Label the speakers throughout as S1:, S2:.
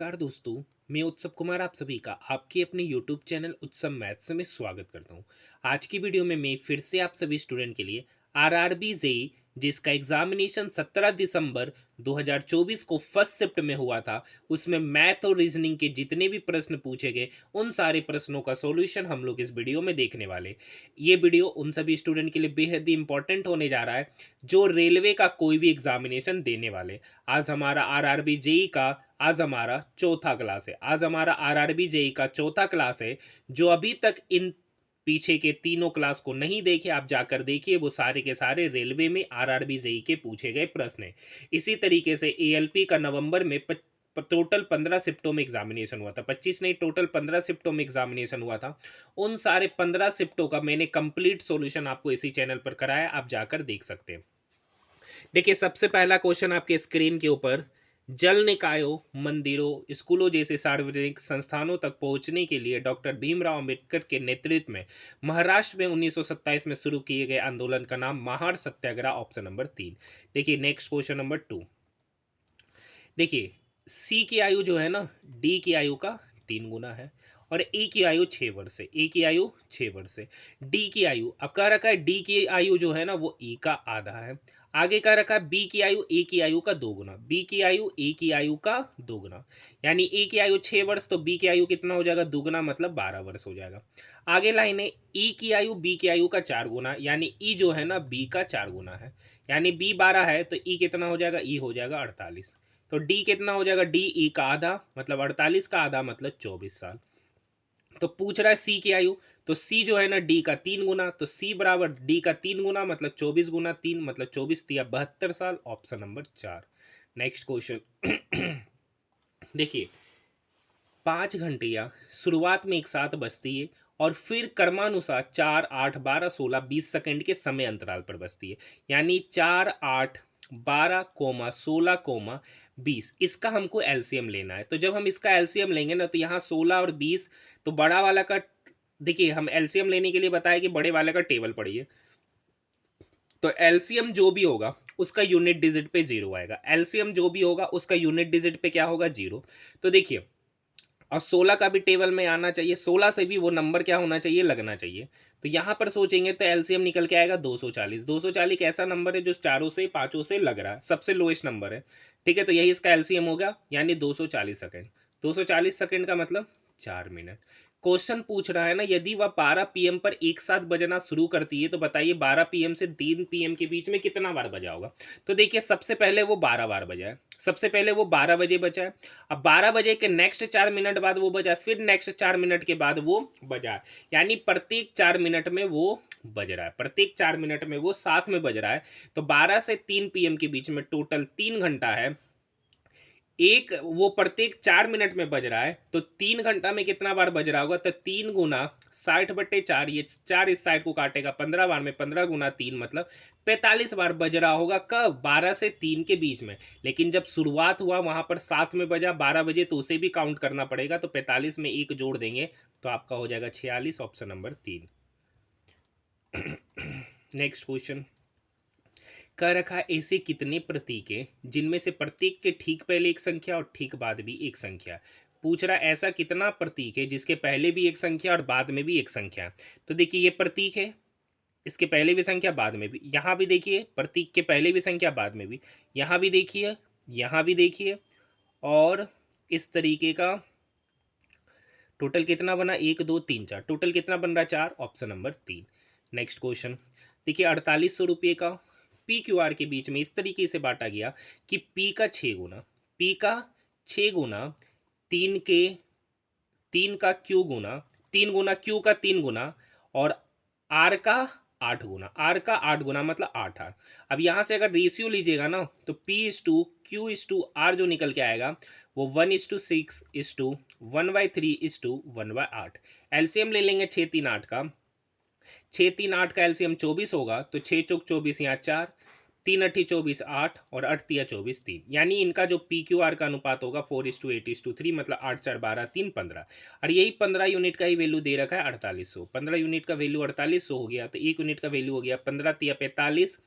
S1: नमस्कार दोस्तों। मैं उत्सव कुमार आप सभी का आपके अपने यूट्यूब चैनल उत्सव मैथ्स में स्वागत करता हूं। आज की वीडियो में मैं फिर से आप सभी स्टूडेंट के लिए आरआरबी जेई जिसका एग्जामिनेशन 17 दिसंबर 2024 को फर्स्ट शिफ्ट में हुआ था, उसमें मैथ और रीजनिंग के जितने भी प्रश्न पूछे गए उन सारे प्रश्नों का सॉल्यूशन हम लोग इस वीडियो में देखने वाले। ये वीडियो उन सभी स्टूडेंट के लिए बेहद ही इंपॉर्टेंट होने जा रहा है जो रेलवे का कोई भी एग्जामिनेशन देने वाले। आज हमारा आरआरबी जेई का आज हमारा चौथा क्लास है। आज हमारा आरआरबी जेई का चौथा क्लास है। जो अभी तक इन पीछे के तीनों क्लास को नहीं देखे आप जाकर देखिए, वो सारे के सारे रेलवे में आरआरबी जेई के पूछे गए प्रश्न हैं। इसी तरीके से एएलपी का नवंबर में टोटल 15 शिफ्टों में एग्जामिनेशन हुआ था। 25 नहीं, टोटल 15 शिफ्टों में एग्जामिनेशन हुआ था। उन सारे 15 शिफ्टों का मैंने कंप्लीट सॉल्यूशन आपको इसी चैनल पर कराया, आप जाकर देख सकते हैं। देखिए, सबसे पहला क्वेश्चन आपके स्क्रीन के ऊपर, जल निकायों, मंदिरों, स्कूलों जैसे सार्वजनिक संस्थानों तक पहुंचने के लिए डॉक्टर भीमराव अंबेडकर के नेतृत्व में महाराष्ट्र में 1927 में शुरू किए गए आंदोलन का नाम महार सत्याग्रह, ऑप्शन नंबर 3। देखिए नेक्स्ट क्वेश्चन नंबर 2। देखिए, सी की आयु जो है ना, डी की आयु का 3 गुना है और ए की आयु 6 वर्ष है। ए की आयु 6 वर्ष है। डी की आयु अब कह रखा है, डी की आयु जो है ना वो ई का आधा है। आगे कह रखा है बी की आयु ए की आयु का 2 गुना, बी की आयु ए की आयु का 2 गुना। यानी ए की आयु 6 वर्ष तो बी की आयु कितना हो जाएगा, 2 गुना, मतलब 12 वर्ष हो जाएगा। आगे लाइन है, ई की आयु बी की आयु का 4 गुना, यानी ई जो है ना बी का 4 गुना है। यानी बी 12 है तो ई कितना हो जाएगा, ई हो जाएगा 48। तो डी कितना हो जाएगा, डी ई का आधा, मतलब 48 का आधा मतलब 24 साल। तो पूछ रहा है सी की आयु, तो सी जो है ना डी का 3 गुना, तो सी बराबर डी का 3 गुना मतलब 24 गुना 3 मतलब 24 तिया 72 साल, ऑप्शन नंबर 4। Next question. देखिए, 5 घंटियां शुरुआत में एक साथ बजती है और फिर क्रमानुसार 4, 8, 12, 16, 20 सेकंड के समय अंतराल पर बजती है। यानी 4, 8, 12, 16, 20, इसका हमको एलसीएम लेना है। तो जब हम इसका एलसीएम लेंगे ना, तो यहाँ 16 और 20, तो बड़ा वाला का, देखिए हम एलसीएम लेने के लिए बताया कि बड़े वाले का टेबल पढ़िए। तो एलसीएम जो भी होगा उसका यूनिट डिजिट पे जीरो आएगा। एलसीएम जो भी होगा उसका यूनिट डिजिट पे क्या होगा, जीरो। तो देखिए, और 16 का भी टेबल में आना चाहिए, 16 से भी वो नंबर क्या होना चाहिए, लगना चाहिए। तो यहाँ पर सोचेंगे तो एलसीएम निकल के आएगा 240। 240 ऐसा नंबर है जो चारों से पांचों से लग रहा है, सबसे लोएस्ट नंबर है। ठीक है, तो यही इसका एलसीएम हो गया, यानी 240 सेकंड। 240 सेकंड का मतलब 4 मिनट। क्वेश्चन पूछ रहा है ना, यदि वह 12 पीएम पर एक साथ बजना शुरू करती है तो बताइए 12 पीएम से 3 पीएम के बीच में कितना बार बजा होगा। तो देखिए, सबसे पहले वो 12 बार बजा है, सबसे पहले वो 12 बजे बजा है। अब 12 बजे के नेक्स्ट 4 मिनट बाद वो बजा, फिर नेक्स्ट 4 मिनट के बाद वो बजा। यानी प्रत्येक 4 मिनट में वो बज रहा है, प्रत्येक 4 मिनट में वो साथ में बज रहा है। तो 12 से 3 पीएम के बीच में टोटल 3 घंटा है। एक वो प्रत्येक 4 मिनट में बज रहा है, तो 3 घंटा में कितना बार बज रहा होगा, तो 3 गुना 60/4, ये 4 इस साइड को काटेगा 15 बार में, 15 गुना 3 मतलब 45 बार बज रहा होगा। कब, 12 से 3 के बीच में। लेकिन जब शुरुआत हुआ वहां पर साथ में बजा 12 बजे, तो उसे भी काउंट करना पड़ेगा। तो 45 में एक जोड़ देंगे तो आपका हो जाएगा 46, ऑप्शन नंबर 3। नेक्स्ट क्वेश्चन, कह रखा है ऐसे कितने प्रतीक हैं जिनमें से प्रत्येक के ठीक पहले एक संख्या और ठीक बाद भी एक संख्या। पूछ रहा है ऐसा कितना प्रतीक है जिसके पहले भी एक संख्या और बाद में भी एक संख्या। तो देखिए, ये प्रतीक है, इसके पहले भी संख्या बाद में भी। यहाँ भी देखिए, प्रतीक के पहले भी संख्या बाद में भी। यहाँ भी देखिए, यहाँ भी देखिए, और इस तरीके का टोटल कितना बना, 1, 2, 3, 4, टोटल कितना बन रहा है, 4, ऑप्शन नंबर 3। नेक्स्ट क्वेश्चन, देखिए 4800 रुपये का पी क्यू आर के बीच में इस तरीके से बांटा गया कि पी का 6 गुना, पी का 6 गुना, 3 का क्यू गुना, 3 गुना क्यू का 3 गुना, और आर का 8 गुना, आर का 8 गुना मतलब 8 आर। अब यहाँ से अगर रेशियो लीजिएगा ना, तो p is to q is to r जो निकल के आएगा वो 1:6:1/3:1/8। एलसीएम ले लेंगे 6, 3, 8 का। 6, 3, 8 का एलसीएम 24 होगा, तो 6 × 24 यहाँ 4, 3 × 8 = 24, 8 और 8 × 3 = 24, 3। यानी इनका जो पी क्यू आर का अनुपात होगा 4:8:3, मतलब 8, 4, 12, 3, 15। और यही 15 यूनिट का ही वैल्यू दे रखा है 4800। 15 यूनिट का वैल्यू 4800 हो गया, तो 1 यूनिट का वैल्यू हो गया 15 × 3 = 45,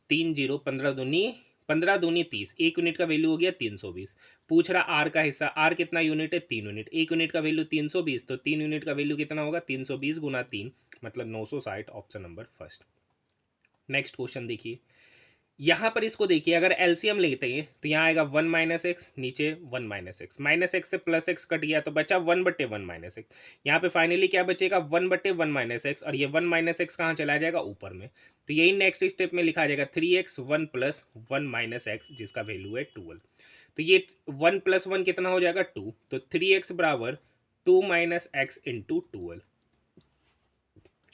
S1: 3 0, 15 दूनी 15 दूनी 30, 1 यूनिट का वैल्यू हो गया 320। पूछ रहा आर का हिस्सा, आर कितना यूनिट है, 3 यूनिट, 1 यूनिट का वैल्यू 320, तो 3 यूनिट का वैल्यू कितना होगा, 320 गुना 3 मतलब 960, option number first. Next question देखिए, यहाँ पर इसको देखिए, अगर एलसीएम लेते हैं तो यहाँ आएगा 1 माइनस एक्स, नीचे 1 माइनस एक्स, माइनस एक्स से प्लस एक्स कट गया तो बचा 1/1 माइनस एक्स। यहाँ पे फाइनली क्या बचेगा, 1/1 माइनस एक्स, और ये 1 माइनस एक्स कहाँ चला जाएगा, ऊपर में। तो यही नेक्स्ट स्टेप में लिखा जाएगा 3x 1 प्लस 1 माइनस एक्स, जिसका वैल्यू है 12। तो ये 1 प्लस 1 कितना हो जाएगा, 2। तो 3x बराबर 2 माइनस एक्स इंटू 12,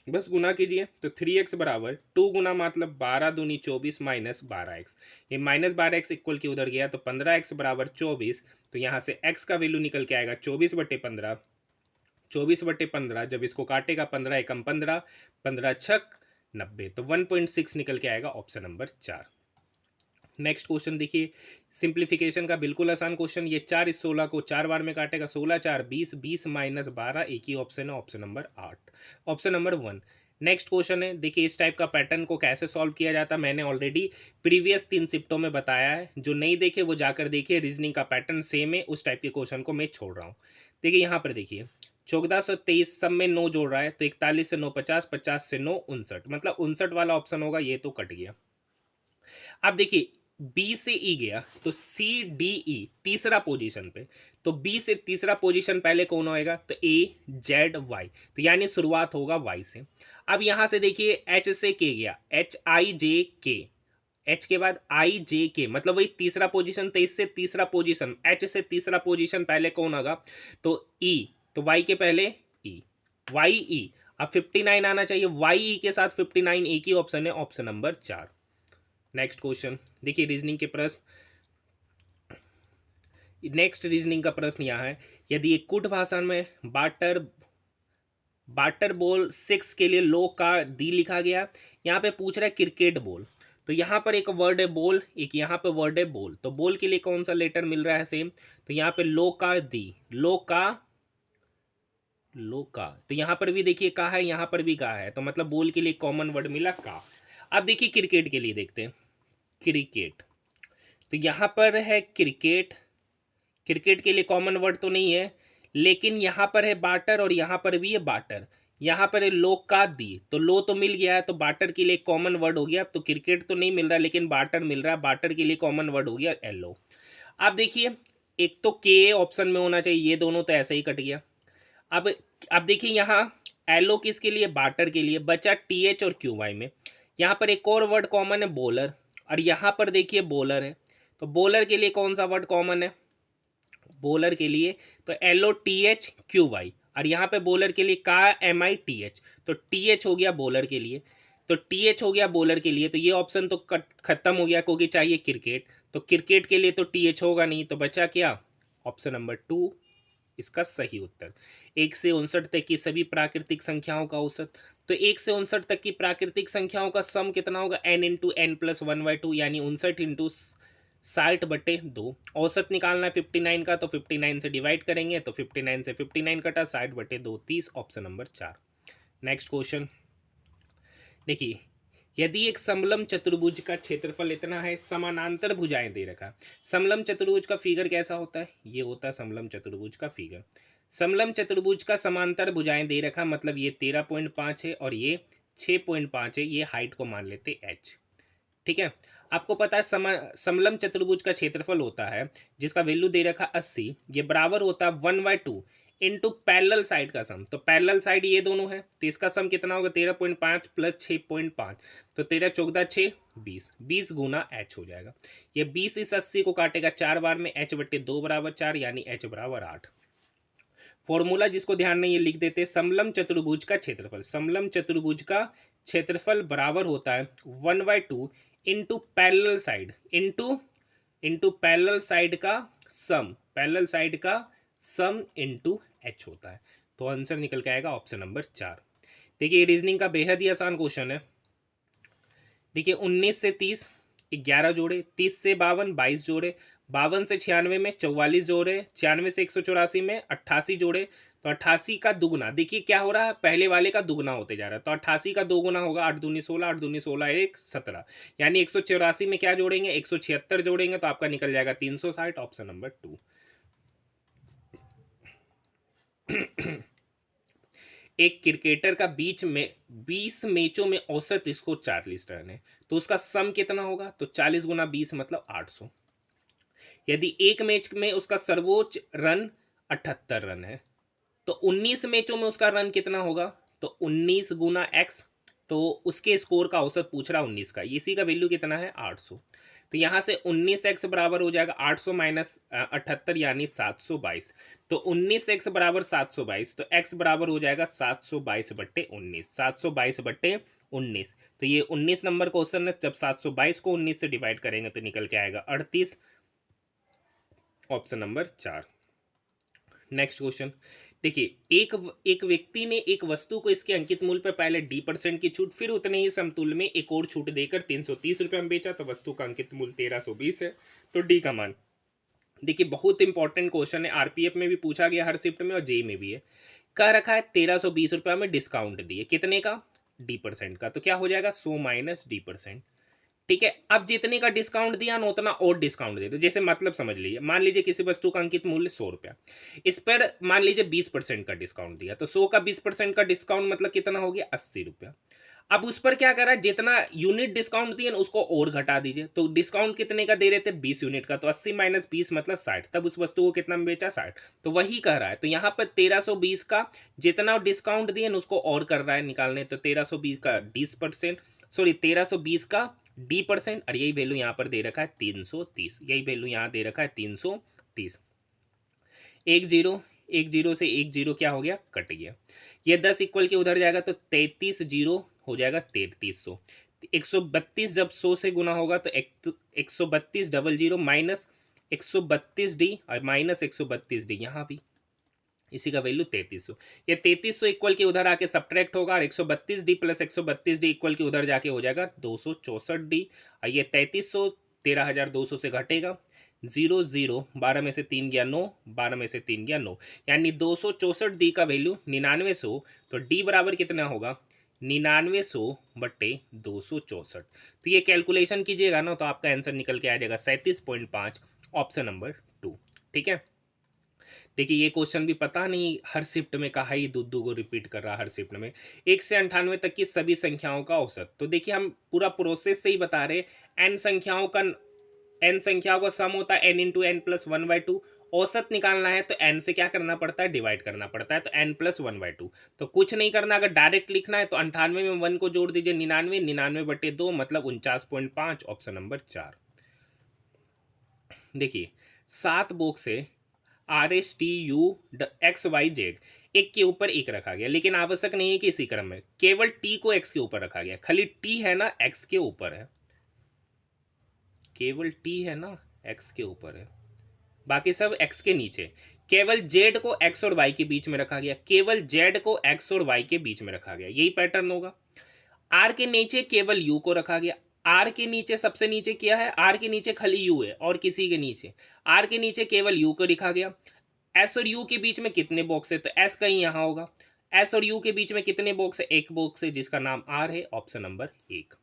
S1: बस गुना कीजिए। तो 3x बराबर 2 गुना मतलब 12 दूनी 24 माइनस 12x, ये माइनस 12x इक्वल के उधर गया तो 15x बराबर 24। तो यहाँ से x का वैल्यू निकल के आएगा 24/15, 24/15 जब इसको काटेगा 15 एकम 15, 15 छक 90, तो 1.6 निकल के आएगा, ऑप्शन नंबर 4। नेक्स्ट क्वेश्चन देखिए, सिंप्लीफिकेशन का बिल्कुल आसान क्वेश्चन, ये 4 इस 16 को 4 बार में काटेगा, 16 4 20, 20 माइनस 12, एक ही ऑप्शन है, option number 8, option number 1। Next question है, देखिए इस टाइप का पैटर्न को कैसे सॉल्व किया जाता है, मैंने ऑलरेडी प्रीवियस 3 शिफ्टों में बताया है, जो नहीं देखे वो जाकर देखिए, रीजनिंग का पैटर्न सेम है, उस टाइप के क्वेश्चन को मैं छोड़ रहा हूँ। देखिए यहाँ पर देखिए 1423 सब में 9 जोड़ रहा है, तो 41 से 9 50, 50 से 9 59, मतलब 59 वाला ऑप्शन होगा, ये तो कट गया। अब देखिए बी से ई गया तो सी डी ई तीसरा पोजीशन पे, तो बी से तीसरा पोजीशन पहले कौन होएगा, तो ए जेड वाई, तो यानी शुरुआत होगा वाई से। अब यहां से देखिए एच से के गया, एच आई जे के, एच के बाद आई जे के, मतलब वही तीसरा पोजीशन, तो इससे तीसरा पोजीशन, एच से तीसरा पोजीशन पहले कौन होगा, तो ई, तो वाई के पहले ई, वाई ई। अब 59 आना चाहिए, वाई ई के साथ 59 एक ही ऑप्शन है, ऑप्शन नंबर 4। नेक्स्ट क्वेश्चन देखिए, रीजनिंग के प्रश्न, नेक्स्ट रीजनिंग का प्रश्न यहाँ है, यदि एक कुट भाषा में बाटर बॉल 6 के लिए लो का दी लिखा गया, यहाँ पे पूछ रहा है क्रिकेट बॉल, तो यहाँ पर एक वर्ड है बॉल, एक यहाँ पे वर्ड है बॉल, तो बॉल के लिए कौन सा लेटर मिल रहा है सेम, तो यहाँ पे लो का दी, लो का, तो यहाँ पर भी देखिए का है, यहाँ पर भी का है, तो मतलब बॉल के लिए कॉमन वर्ड मिला का। अब देखिए क्रिकेट के लिए देखते हैं, क्रिकेट, तो यहाँ पर है क्रिकेट, क्रिकेट के लिए कॉमन वर्ड तो नहीं है, लेकिन यहाँ पर है बाटर और यहाँ पर भी है बाटर, यहाँ पर है लो का दी, तो लो तो मिल गया है, तो बाटर के लिए कॉमन वर्ड हो गया, तो क्रिकेट तो नहीं मिल रहा लेकिन बाटर मिल रहा है, बाटर के लिए कॉमन वर्ड हो गया येलो। अब देखिए एक तो के ऑप्शन में होना चाहिए, ये दोनों तो ऐसे ही कट गया। अब अब देखिए यहाँ एलो किसके लिए, बाटर के लिए, बचा टी एच और क्यू वाई में, यहाँ पर एक और वर्ड कॉमन है बॉलर, और यहाँ पर देखिए बॉलर है, तो बॉलर के लिए कौन सा वर्ड कॉमन है, बॉलर के लिए तो L O T H Q Y, और यहाँ पे बॉलर के लिए का एम आई टी एच, तो टी एच हो गया बॉलर के लिए, तो टी एच हो गया बॉलर के लिए, तो ये ऑप्शन तो खत्म हो गया क्योंकि चाहिए क्रिकेट, तो क्रिकेट के लिए तो टी एच होगा नहीं, तो बचा क्या, ऑप्शन नंबर 2 इसका सही उत्तर। 1 से 59 तक की सभी प्राकृतिक संख्याओं का औसत, तो 1 से 59 तक की प्राकृतिक संख्याओं का सम कितना होगा, n इंटू एन प्लस 1/2, यानी 59 इंटू 60/2। औसत निकालना है 59 का, तो 59 से डिवाइड करेंगे, तो 59 से 59 कटा, 60/2 30, ऑप्शन नंबर 4। नेक्स्ट क्वेश्चन देखिए, यदि एक समलम चतुर्भुज का क्षेत्रफल इतना है, समानांतर भुजाएं दे रखा, समलम चतुर्भुज का फिगर कैसा होता है, ये होता है समलम चतुर्भुज का फिगर। समलम चतुर्भुज का समांतर भुजाएं दे रखा, मतलब ये 13.5 है और ये 6.5 है, ये हाइट को मान लेते h, ठीक है। आपको पता है समलम चतुर्भुज का क्षेत्रफल होता है जिसका वैल्यू दे रखा 80, ये बराबर होता है 1/2 इंटू पैरेलल साइड का सम, तो पैरेलल साइड ये दोनों है, तो इसका सम कितना होगा 13.5 प्लस 6.5, तो 13 14 6 20, 20 गुना h हो जाएगा। ये 20 इस 80 को काटेगा 4 बार में, h/2 बराबर 4, यानी h बराबर 8। फॉर्मूला जिसको ध्यान नहीं है लिख देते, समलम चतुर्भुज का क्षेत्रफल, समलम चतुर्भुज का क्षेत्रफल बराबर होता है 1/2 into parallel side, into parallel side का सम, पैरेलल साइड का सम इंटू h होता है, तो आंसर निकल के आएगा ऑप्शन नंबर 4। देखिए रीजनिंग का बेहद ही आसान क्वेश्चन है। देखिए 19 से 30 11 जोड़े, 30 से 52 22 जोड़े, 52 से 96 में 44 जोड़े, 96 से 184 में 88 जोड़े, तो 88 का दुगुना, देखिए क्या हो रहा है, पहले वाले का दुगुना होते जा रहा है, तो 88 का दोगुना होगा 8 दूनी 16, 8 दूनी 16 एक 17, यानी 184 में क्या जोड़ेंगे, 176 जोड़ेंगे तो आपका निकल जाएगा 360, ऑप्शन नंबर 2। एक क्रिकेटर का बीच में 20 मैचों में औसत स्कोर 40 रन है, तो उसका सम कितना होगा, तो 40 गुना 20 मतलब 800। यदि एक मैच में उसका सर्वोच्च रन 78 रन है, तो 19 मैचों में उसका रन कितना होगा, तो 19 गुना एक्स, तो उसके स्कोर का औसत पूछ रहा है 19 का, इसी का वैल्यू कितना है 800। तो यहाँ से 19x बराबर हो जाएगा 800 माइनस 78 यानी 722। तो 19x बराबर 722, तो x बराबर हो जाएगा 722/19, 722/19। तो ये 19 नंबर क्वेश्चन है, जब 722 को 19 से डिवाइड करेंगे तो निकल के आएगा 38, ऑप्शन नंबर 4। नेक्स्ट क्वेश्चन देखिए, एक व्यक्ति ने एक वस्तु को इसके अंकित मूल्य पर पहले D% की छूट, फिर उतने ही समतुल्य में एक और छूट देकर 330 रुपये में बेचा, तो वस्तु का अंकित मूल्य 1320 है, तो डी का मान। देखिए बहुत इंपॉर्टेंट क्वेश्चन है, आरपीएफ में भी पूछा गया हर शिफ्ट में और जेई में भी है। कह रखा है 1320 रुपये में डिस्काउंट दिए, कितने का, D% का, तो क्या हो जाएगा 100 माइनस D%। ठीक है, अब जितने का डिस्काउंट दिया ना उतना और डिस्काउंट दे दो, जैसे मतलब समझ लीजिए, मान लीजिए किसी वस्तु का अंकित मूल्य 100 रुपया, इस पर मान लीजिए 20% का डिस्काउंट दिया, तो 100 का 20% का डिस्काउंट मतलब कितना हो गया 80 रुपया। अब उस पर क्या करा, जितना यूनिट डिस्काउंट दिए ना उसको और घटा दीजिए, तो डिस्काउंट कितने का दे रहे थे 20 यूनिट का, तो 80 माइनस 20 मतलब 60, तब उस वस्तु को कितना में बेचा 60, तो वही कह रहा है। तो यहाँ पर 1320 का जितना डिस्काउंट दिए ना उसको और कर रहा है निकालने, तो 1320 का 20%, सॉरी 1320 का D%, और यही वैल्यू यहाँ पर दे रखा है 330, यही वैल्यू यहाँ दे रखा है 330। एक जीरो, एक जीरो से एक जीरो क्या हो गया, कट गया, ये 10 इक्वल के उधर जाएगा तो 33 जीरो हो जाएगा 3300। 132 जब 100 से गुना होगा तो 132 डबल जीरो माइनस 132D और माइनस 132D यहाँ भी, इसी का वैल्यू 3300। ये 3300 इक्वल के उधर आके सब्ट्रैक्ट होगा और 132D प्लस 132D इक्वल के उधर जाके हो जाएगा 264D, और ये 3300 13200 से घटेगा, 0 0 12 में से 3 गया 9, 12 में से 3 गया 9, यानी 264D का वैल्यू 9900, तो D बराबर कितना होगा 9900/264। तो ये कैलकुलेशन कीजिएगा ना तो आपका आंसर निकल के आ जाएगा 37.5, ऑप्शन नंबर 2। ठीक है, देखिए ये क्वेश्चन भी पता नहीं हर शिफ्ट में कहा ही दो को रिपीट कर रहा हर शिफ्ट में, 1 से 98 तक की सभी संख्याओं का औसत। तो देखिए हम पूरा प्रोसेस से ही बता रहे, एन संख्याओं का सम होता है n × n+1/2, औसत निकालना है तो n से क्या करना पड़ता है, डिवाइड करना पड़ता है, तो n+1/2। तो कुछ नहीं करना, अगर डायरेक्ट लिखना है तो 98 में 1 को जोड़ दीजिए, 99, 99/2 मतलब 49.5, ऑप्शन नंबर 4। देखिए 7 बॉक्स है RSTU XYZ, एक के ऊपर एक रखा गया, लेकिन आवश्यक नहीं है कि इसी क्रम में, केवल T को X के ऊपर रखा गया, खाली T है ना X के ऊपर है, केवल T है ना X के ऊपर है, बाकी सब X के नीचे। केवल Z को X और Y के बीच में रखा गया, केवल Z को X और Y के बीच में रखा गया, यही पैटर्न होगा। R के नीचे केवल U को रखा गया, R के नीचे सबसे नीचे क्या है, R के नीचे खाली U है और किसी के नीचे, R के नीचे केवल U को लिखा गया। S और U के बीच में कितने बॉक्स है, तो S कहीं यहाँ होगा, S और U के बीच में कितने बॉक्स है, एक बॉक्स है जिसका नाम R है, ऑप्शन नंबर 1।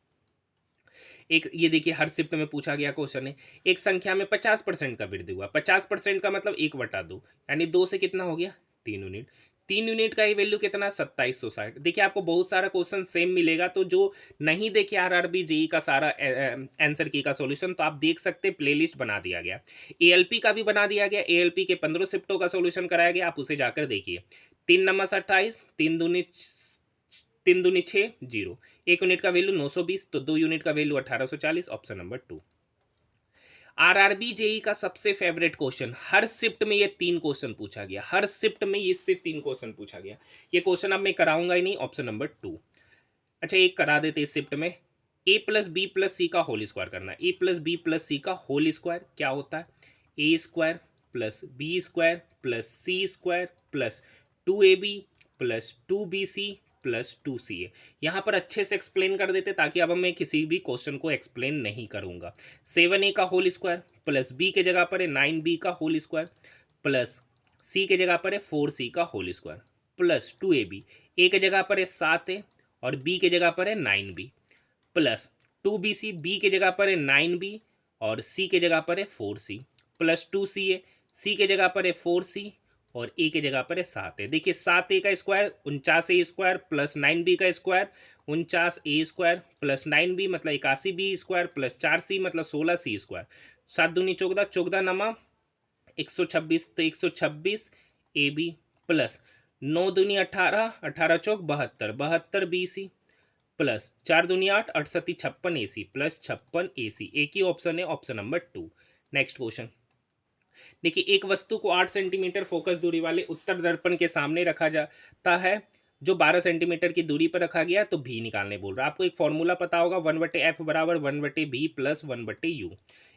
S1: एक ये देखिए हर शिफ्ट में पूछा गया क्वेश्चन है, एक संख्या में 50% का वृद्धि हुआ, 50% का मतलब 1/2, यानी 2 से कितना हो गया 3 यूनिट, 3 यूनिट का ही वैल्यू कितना 2760। देखिए आपको बहुत सारा क्वेश्चन सेम मिलेगा, तो जो नहीं देखे आरआरबी जेई का सारा आंसर की का सॉल्यूशन, तो आप देख सकते प्लेलिस्ट बना दिया गया, एएलपी का भी बना दिया गया, एएलपी के 15 शिफ्टों का सॉल्यूशन कराया गया, आप उसे जाकर देखिए। 3 नंबर 28, 3 दूनी 6 जीरो, 1 यूनिट का वैल्यू 920, तो 2 यूनिट का value 1840, option number 2। RRB JE का सबसे फेवरेट क्वेश्चन, हर शिफ्ट में ये 3 क्वेश्चन पूछा गया, हर शिफ्ट में इससे 3 क्वेश्चन पूछा गया, ये क्वेश्चन अब मैं कराऊंगा ही नहीं, ऑप्शन नंबर 2। अच्छा एक करा देते इस शिफ्ट में, a plus b plus c का होल स्क्वायर करना है, a plus b plus c का होल स्क्वायर क्या होता है, a square plus b square plus c square plus 2ab plus 2bc plus 2ca। यहाँ पर अच्छे से एक्सप्लेन कर देते ताकि अब मैं किसी भी क्वेश्चन को एक्सप्लेन नहीं करूँगा। 7a का होल स्क्वायर प्लस बी के जगह पर है 9b का होल स्क्वायर प्लस सी के जगह पर है 4c का होल स्क्वायर प्लस 2ab, ए के जगह पर है 7 है और बी के जगह पर है 9b प्लस 2bc, बी के जगह पर है 9b और सी के जगह पर है 4c प्लस 2c है, सी के जगह पर है 4c और ए के जगह पर है 7 है। देखिए 7a का square 49a square plus 9b का square 49a square plus 9b मतलब 81b स्क्वायर प्लस 4c मतलब 16c स्क्वायर। 7 दूनी 14, 14 नमा 126, तो 126 ए बी प्लस 9 दूनी 18, 18 चौक 72, 72 बी सी प्लस 4 दूनी 8, 8 सती 56 ए सी प्लस 56 ए सी। एक ही ऑप्शन है, ऑप्शन नंबर 2। नेक्स्ट क्वेश्चन देखिए, एक वस्तु को 8 सेंटीमीटर फोकस दूरी वाले उत्तर दर्पण के सामने रखा जाता है जो 12 सेंटीमीटर की दूरी पर रखा गया, तो भी निकालने बोल रहा है। आपको एक फॉर्मूला पता होगा 1/f बराबर 1/b प्लस 1/u।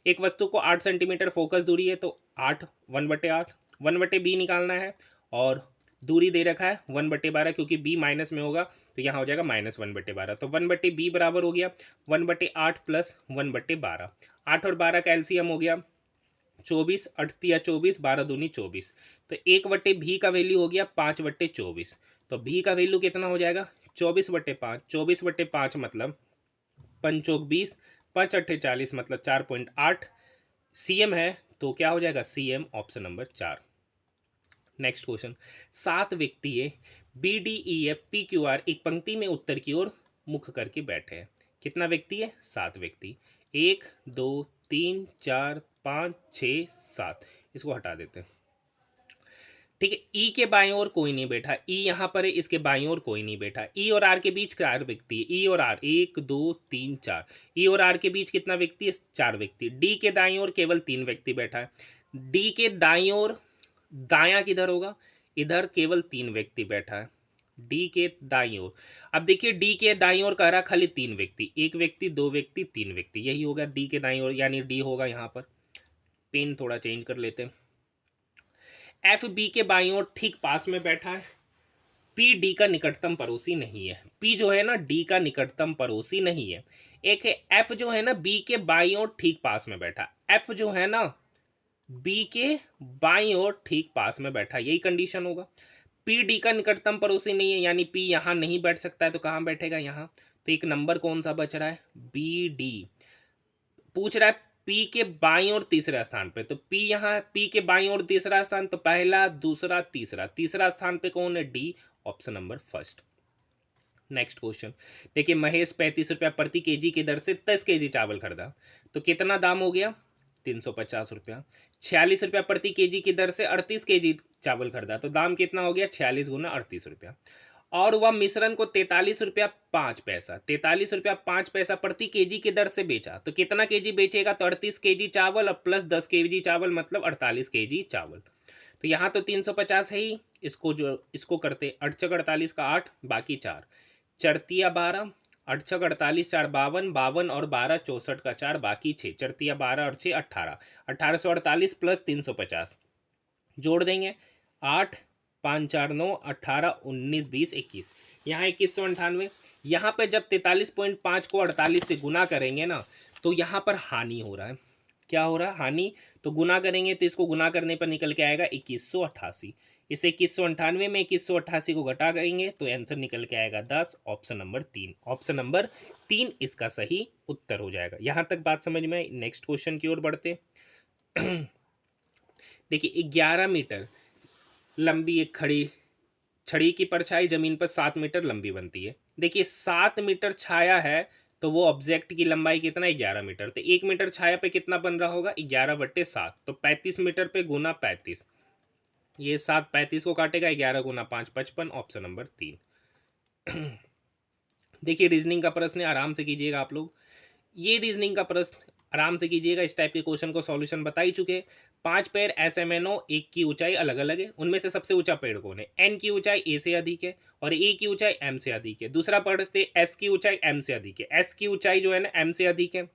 S1: एक वस्तु को 8 सेंटीमीटर फोकस दूरी है तो 8 1/8 1/b निकालना है और दूरी दे रखा है 1/12 क्योंकि b माइनस में होगा तो यहाँ हो जाएगा -1/12। तो 1/b बराबर हो गया 1/8 प्लस 1/12। 8 और 12 का एलसीएम हो गया 24, 8 या 24, 12 दूनी 24। तो 1/भी का वैल्यू हो गया 5/24। तो भी का वैल्यू कितना हो जाएगा 24/5। 24/5 मतलब 5 5 अट्ठे 40 मतलब 4.8 सीएम है, तो क्या हो जाएगा CM, option number 4। Next question, 7 व्यक्ति है B D E F P Q R एक पंक्ति में उत्तर की ओर मुख करके बैठे हैं। कितना व्यक्ति है 7 व्यक्ति, 1 2 3 4 5 6 7। इसको हटा देते हैं। ठीक है, ई के बाएं ओर कोई नहीं बैठा, ई यहाँ पर है, इसके बाएं ओर कोई नहीं बैठा। ई और आर के बीच 4 व्यक्ति है, ई और आर 1 2 3 4। ई और आर के बीच कितना व्यक्ति है 4 व्यक्ति। डी के दाईं ओर केवल 3 व्यक्ति बैठा है। डी के दाईं ओर दायां किधर होगा, इधर केवल 3 व्यक्ति बैठा है डी के दाईं ओर। अब देखिए डी के दाईं ओर कह रहा खाली 3 व्यक्ति, 1 व्यक्ति 2 व्यक्ति 3 व्यक्ति, यही होगा डी के दाईं ओर, यानी डी होगा यहाँ पर। पेन थोड़ा चेंज कर लेते हैं। एफ बी के बाईं ओर ठीक पास में बैठा है। पी डी का निकटतम पड़ोसी नहीं है। पी जो है ना डी का निकटतम पड़ोसी नहीं है। एक है एफ जो है ना बी के बाईं ओर ठीक पास में बैठा। एफ जो है ना बी के बाईं ओर ठीक पास में बैठा, यही कंडीशन होगा। पी डी का निकटतम पड़ोसी नहीं है, यानी पी यहां नहीं बैठ सकता है, तो कहां बैठेगा यहाँ। तो एक नंबर कौन सा बच रहा है बी डी। पूछ रहा है पी के बाईं ओर तीसरे स्थान पे, तो पी यहाँ है, पी के बाईं ओर तीसरा स्थान, तो पहला दूसरा तीसरा, तीसरा स्थान पे कौन है D, option number first. Next question देखिए, महेश 35 रुपया प्रति केजी की दर से 10 केजी चावल खरीदा, तो कितना दाम हो गया 350 रुपया। 46 रुपया प्रति केजी की दर से 38 केजी चावल खरीदा, तो दाम कितना हो गया 46 गुना 38 रुपया। और वह मिश्रण को 43 रुपया 5 पैसा, 43 रुपया 5 पैसा प्रति केजी की दर से बेचा, तो कितना केजी बेचेगा, तो 38 केजी चावल और प्लस 10 केजी चावल मतलब 48 केजी चावल। तो यहाँ तो 350 है ही, इसको करते 8 छक 48 का 8 बाकी 4 चरतिया 12, 8 छक 48 4 52, 52 और 12 64 का 4 बाकी 6 चरतिया 12 और 6 18, 1848 प्लस 350 जोड़ देंगे 8 5 4 9 18 19 20 21। यहाँ 2198। यहाँ पे जब 43.5 को 48 से गुना करेंगे ना, तो यहाँ पर हानि हो रहा है। क्या हो रहा है हानि, तो गुना करेंगे तो इसको गुना करने पर निकल के आएगा 2188। इस 2198 में 2188 को घटा करेंगे तो आंसर निकल के आएगा 10, ऑप्शन नंबर 3। ऑप्शन नंबर 3 इसका सही उत्तर हो जाएगा। यहाँ तक बात समझ में। नेक्स्ट क्वेश्चन की ओर बढ़ते। देखिए 11 मीटर लंबी एक छड़ी की परछाई जमीन पर 7 मीटर लंबी बनती है। देखिए 7 मीटर छाया है तो वो ऑब्जेक्ट की लंबाई कितना 11 मीटर, तो 1 मीटर छाया पे कितना बन रहा होगा 11/7, तो 35 मीटर पे गुना 35, ये 7 35 को काटेगा, 11 गुना 5 55, ऑप्शन नंबर 3। देखिए रीजनिंग का प्रश्न है, आराम से कीजिएगा आप लोग। ये रीजनिंग का प्रश्न आराम से कीजिएगा, इस टाइप के क्वेश्चन को सॉल्यूशन बता ही चुके। 5 पेड़ एसएमएनओ, एक की ऊंचाई अलग अलग है, उनमें से सबसे ऊंचा पेड़ कौन है। एन की ऊंचाई ए से अधिक है और ए की ऊंचाई एम से अधिक है। दूसरा पढ़ते एस की ऊंचाई एम से अधिक है, एस की ऊंचाई जो है ना एम से अधिक है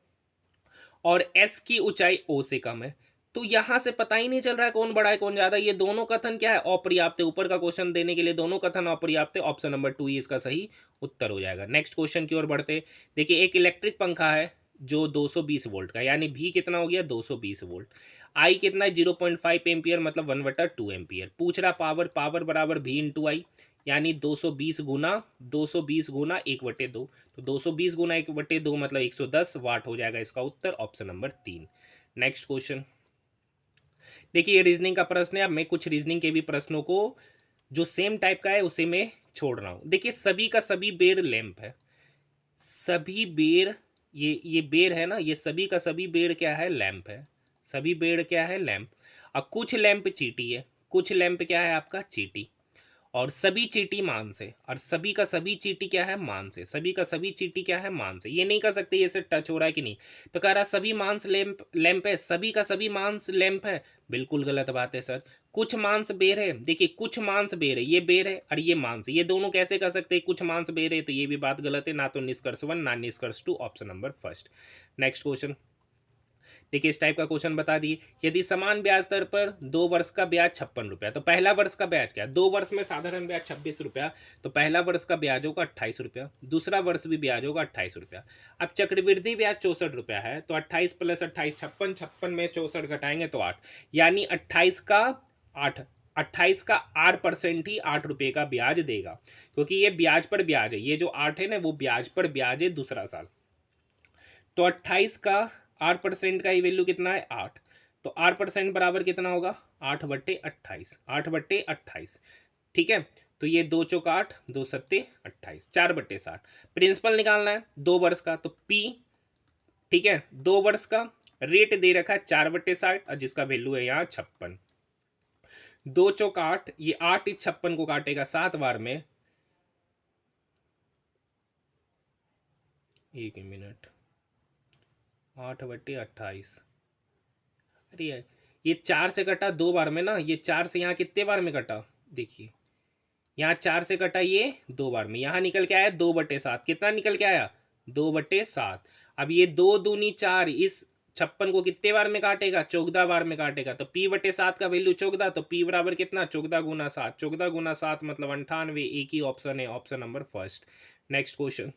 S1: और एस की ऊंचाई ओ से कम है। तो यहां से पता ही नहीं चल रहा है कौन बड़ा है कौन ज्यादा। ये दोनों कथन क्या है अपर्याप्त है, ऊपर का क्वेश्चन देने के लिए दोनों कथन अपर्याप्त है। ऑप्शन नंबर 2 ही इसका सही उत्तर हो जाएगा। नेक्स्ट क्वेश्चन की ओर बढ़ते। देखिए एक इलेक्ट्रिक पंखा है जो 220 वोल्ट का, यानी भी कितना हो गया 220 वोल्ट। आई कितना है 0.5 एम्पियर मतलब 1/2 एम्पियर। पूछ रहा पावर, पावर बराबर भी इंटू आई, यानी 220 गुना 1/2, तो 220 गुना 1/2 मतलब 110 वाट हो जाएगा इसका उत्तर, ऑप्शन नंबर 3। नेक्स्ट क्वेश्चन देखिए, ये रीजनिंग का प्रश्न है। अब मैं कुछ रीजनिंग के भी प्रश्नों को जो सेम टाइप का है उसे मैं छोड़ रहा हूं। देखिए, सभी का सभी बेर लैंप है, सभी बेर, ये बेर है ना, ये सभी का सभी बेर क्या है, लैंप है। सभी बेर क्या है, लैंप। और कुछ लैंप चीटी है, कुछ लैंप क्या है आपका, चीटी। और सभी चीटी मान से, और सभी का सभी चीटी क्या है, मान से। सभी का सभी चीटी क्या है, मान से। ये नहीं कर सकते ये से टच हो रहा है कि नहीं, तो कह रहा सभी मांस लैंप लैंप है, सभी का सभी मांस लैंप है। बिल्कुल गलत बात है सर। कुछ मांस बेर है, देखिए कुछ मांस बेर है, ये बेर है और ये मांस है, ये दोनों कैसे कर सकते हैं, कुछ मांस बेर है, तो ये भी बात गलत है। ना तो निष्कर्ष 1 ना निष्कर्ष 2, option number first. Next question देखिए, इस टाइप का क्वेश्चन बता दिए। यदि समान ब्याज दर पर 2 वर्ष का ब्याज 56 रुपया, तो पहला वर्ष का ब्याज क्या है, 2 वर्ष में साधारण ब्याज 26 रुपया, तो पहला वर्ष का ब्याज होगा 28 रुपया, दूसरा वर्ष भी ब्याज होगा 28 रुपया। अब चक्रवृद्धि ब्याज 64 रुपया है, तो 28 + 28 56, 56 में 64 घटाएंगे तो 8, यानी 28 का 8, 28 का 8% ही 8 रुपये का ब्याज देगा, क्योंकि ये ब्याज पर ब्याज है। ये जो 8 है ना, वो ब्याज पर ब्याज है दूसरा साल। तो 28 का 8% का ही वैल्यू कितना है, 8। तो 8% बराबर कितना होगा, 8/28, 8/28। ठीक है, तो ये 2 × 8, 2 × 7 = 28, 4/60। प्रिंसिपल निकालना है 2 वर्ष का, तो पी, ठीक है, 2 वर्ष का रेट दे रखा है 4/60 और जिसका वैल्यू है यहाँ 56। 2 × 8, ये 8 इस 56 को काटेगा 7 बार में, 1 मिनट, 8/28। अरे यार, ये 4 से कटा 2 बार में ना, ये 4 से यहाँ कितने बार में कटा, देखिए यहाँ 4 से कटा ये 2 बार में, यहाँ निकल के आया 2/7। कितना निकल के आया, 2/7। अब ये 2 दूनी 4 इस 56 को कितने बार में काटेगा, 14 बार में काटेगा, तो P/7 का वैल्यू 14, तो P बराबर कितना, 14 × 7, 14 × 7 मतलब 98। एक ही ऑप्शन है, option number first. Next question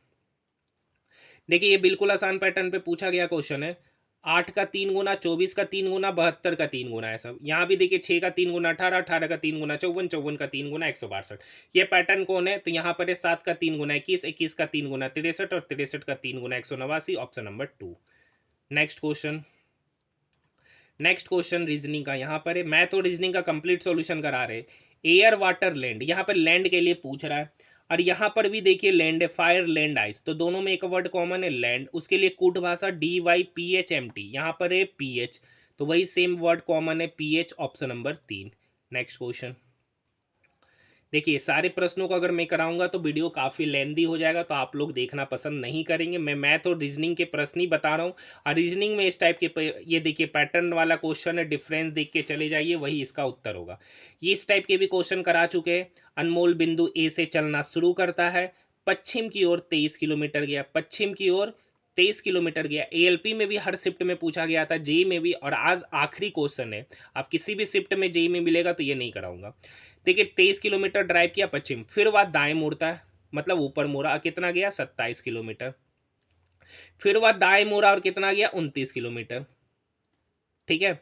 S1: देखिए, ये बिल्कुल आसान पैटर्न पे पूछा गया क्वेश्चन है। 8 का 3 गुना, 24 का 3 गुना, 72 का 3 गुना है सब। यहाँ भी देखिए 6 का 3 गुना 18, 18 का 3 गुना 54, 54 का 3 गुना 162। ये पैटर्न कौन है, तो यहाँ पर है 7 का 3 गुना 21, 21 का 3 गुना 63 और 63 का 3 गुना 189, option number 2। Next question, next question reasoning का यहाँ पर है। मैथ और रीजनिंग का कंप्लीट सॉल्यूशन करा रहे। एयर वाटर लैंड, यहाँ पर लैंड के लिए पूछ रहा है, और यहाँ पर भी देखिए लैंड है, फायर लैंड आइस, तो दोनों में एक वर्ड कॉमन है, लैंड। उसके लिए कूट भाषा DYPHMT, यहाँ पर है PH, तो वही सेम वर्ड कॉमन है PH, option number 3। Next question देखिए, सारे प्रश्नों को अगर मैं कराऊंगा तो वीडियो काफ़ी लेंदी हो जाएगा, तो आप लोग देखना पसंद नहीं करेंगे। मैं मैथ और रीजनिंग के प्रश्न ही बता रहा हूँ, और रीजनिंग में इस टाइप के ये देखिए पैटर्न वाला क्वेश्चन है, डिफरेंस देख के चले जाइए, वही इसका उत्तर होगा। ये इस टाइप के भी क्वेश्चन करा चुके हैं। अनमोल बिंदु ए से चलना शुरू करता है, पश्चिम की ओर 23 किलोमीटर गया, पश्चिम की ओर 23 किलोमीटर गया। ALP में भी हर शिफ्ट में पूछा गया था, जेई में भी, और आज आखिरी क्वेश्चन है। आप किसी भी शिफ्ट में जेई में मिलेगा तो ये नहीं कराऊंगा। देखिए 23 किलोमीटर ड्राइव किया पश्चिम, फिर वह दाएं मुड़ता है, मतलब ऊपर मुड़ा, कितना गया 27 किलोमीटर। फिर वह दाएं मुड़ा और कितना गया 29 किलोमीटर। ठीक है,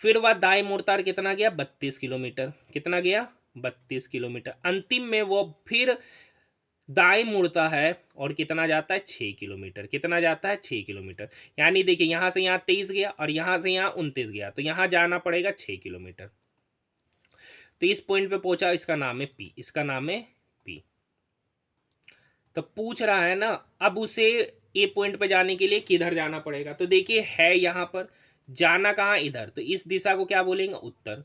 S1: फिर वह दाएं मुड़ता और कितना गया 32 किलोमीटर। कितना गया 32 किलोमीटर। अंतिम में वो फिर दाएं मुड़ता है और कितना जाता है 6 किलोमीटर। कितना जाता है 6 किलोमीटर। यानी देखिए यहाँ से यहाँ 23 गया और यहाँ से यहाँ 29 गया, तो यहाँ जाना पड़ेगा 6 किलोमीटर। तो इस पॉइंट पे पहुंचा, इसका नाम है P, इसका नाम है P। तो पूछ रहा है ना, अब उसे ए पॉइंट पे जाने के लिए किधर जाना पड़ेगा, तो देखिए है यहाँ पर, जाना कहाँ, इधर, तो इस दिशा को क्या बोलेंगे, उत्तर।